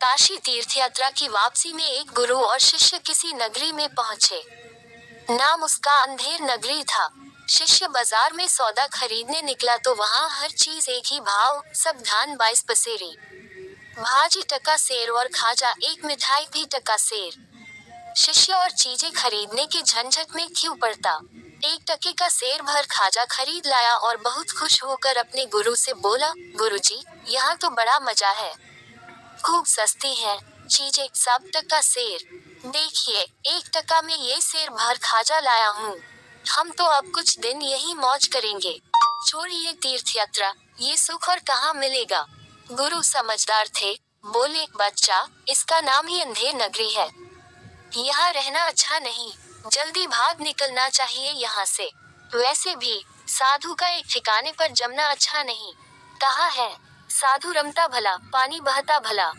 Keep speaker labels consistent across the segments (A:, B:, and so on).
A: काशी तीर्थ यात्रा की वापसी में एक गुरु और शिष्य किसी नगरी में पहुंचे। नाम उसका अंधेर नगरी था। शिष्य बाजार में सौदा खरीदने निकला तो वहां हर चीज एक ही भाव, सब धान 22 पसेरी, भाजी टका सेर और खाजा एक मिठाई भी टका सेर। शिष्य और चीजें खरीदने के झंझट में क्यों पड़ता। 1 टके का सेर भर खाजा खरीद लाया और बहुत खुश होकर अपने गुरु से बोला, गुरुजी, यहाँ तो बड़ा मजा है, खूब सस्ती है चीजें, सब टका सेर। देखिए, 1 टका में ये सेर भर खाजा लाया हूँ। हम तो अब कुछ दिन यही मौज करेंगे। छोड़िए तीर्थ यात्रा, ये सुख और कहाँ मिलेगा। गुरु समझदार थे, बोले, बच्चा, इसका नाम ही अंधेर नगरी है। यहाँ रहना अच्छा नहीं, जल्दी भाग निकलना चाहिए यहाँ से। वैसे भी साधु का एक ठिकाने पर जमना अच्छा नहीं। कहा है, साधु रमता भला, पानी बहता भला।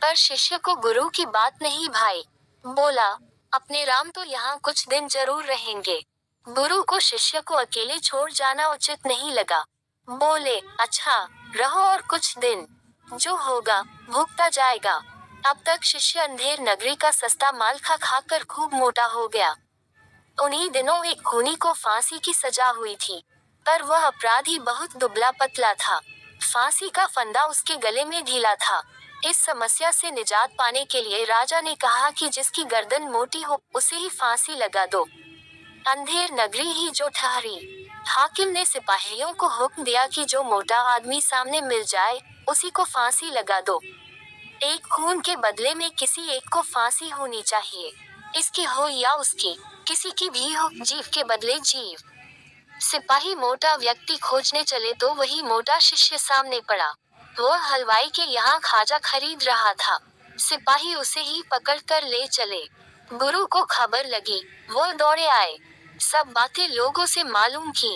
A: पर शिष्य को गुरु की बात नहीं भाई। बोला, अपने राम तो यहाँ कुछ दिन जरूर रहेंगे। गुरु को शिष्य को अकेले छोड़ जाना उचित नहीं लगा। बोले, अच्छा, रहो और कुछ दिन, जो होगा भुगता जाएगा। अब तक शिष्य अंधेर नगरी का सस्ता माल खा खा कर खूब मोटा हो गया। उन्हीं दिनों एक खूनी को फांसी की सजा हुई थी, पर वह अपराधी बहुत दुबला पतला था। फांसी का फंदा उसके गले में ढीला था। इस समस्या से निजात पाने के लिए राजा ने कहा कि जिसकी गर्दन मोटी हो उसे ही फांसी लगा दो। अंधेर नगरी ही जो ठहरी। हाकिम ने सिपाहियों को हुक्म दिया कि जो मोटा आदमी सामने मिल जाए उसी को फांसी लगा दो। एक खून के बदले में किसी एक को फांसी होनी चाहिए, इसकी हो या उसकी, किसी की भी हो, जीव के बदले जीव। सिपाही मोटा व्यक्ति खोजने चले तो वही मोटा शिष्य सामने पड़ा। वह हलवाई के यहाँ खाजा खरीद रहा था। सिपाही उसे ही पकड़ कर ले चले। गुरु को खबर लगी, वो दौड़े आए, सब बातें लोगों से मालूम की।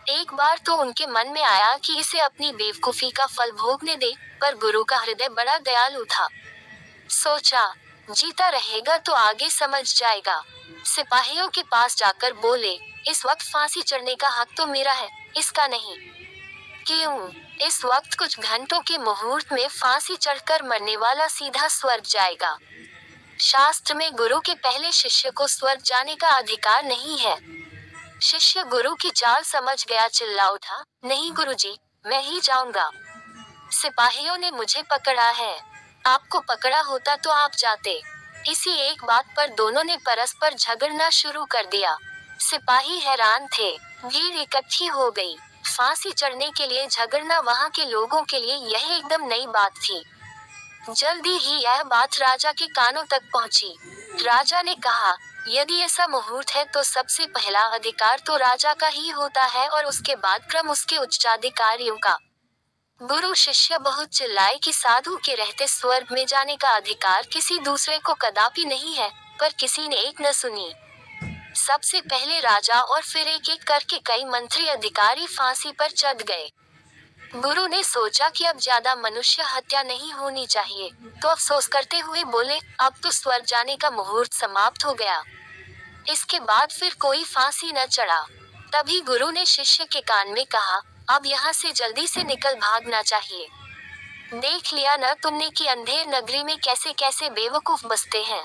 A: एक बार तो उनके मन में आया कि इसे अपनी बेवकूफी का फल भोगने दे, पर गुरु का हृदय बड़ा दयालु था। सोचा, जीता रहेगा तो आगे समझ जाएगा। सिपाहियों के पास जाकर बोले, इस वक्त फांसी चढ़ने का हक तो मेरा है, इसका नहीं। क्यों? इस वक्त कुछ घंटों के मुहूर्त में फांसी चढ़कर मरने वाला सीधा स्वर्ग जाएगा। शास्त्र में गुरु के पहले शिष्य को स्वर्ग जाने का अधिकार नहीं है। शिष्य गुरु की चाल समझ गया, चिल्ला उठा, नहीं गुरुजी, मैं ही जाऊंगा। सिपाहियों ने मुझे पकड़ा है। आपको पकड़ा होता तो आप जाते। इसी एक बात पर दोनों ने परस्पर झगड़ना शुरू कर दिया। सिपाही हैरान थे, भीड़ इकट्ठी हो गई। फांसी चढ़ने के लिए झगड़ना वहां के लोगों के लिए यह एकदम नई बात थी। जल्दी ही यह बात राजा के कानों तक पहुंची। राजा ने कहा, यदि ऐसा मुहूर्त है तो सबसे पहला अधिकार तो राजा का ही होता है और उसके बाद क्रम उसके उच्चाधिकारियों का। गुरु शिष्य बहुत चिल्लाए कि साधु के रहते स्वर्ग में जाने का अधिकार किसी दूसरे को कदापि नहीं है, पर किसी ने एक न सुनी। सबसे पहले राजा और फिर एक एक करके कई मंत्री अधिकारी फांसी पर चढ़ गए। गुरु ने सोचा कि अब ज्यादा मनुष्य हत्या नहीं होनी चाहिए, तो अफसोस करते हुए बोले, अब तो स्वर्ग जाने का मुहूर्त समाप्त हो गया। इसके बाद फिर कोई फांसी न चढ़ा। तभी गुरु ने शिष्य के कान में कहा, अब यहाँ से जल्दी से निकल भागना चाहिए। देख लिया न तुमने कि अंधेर नगरी में कैसे कैसे बेवकूफ बसते हैं।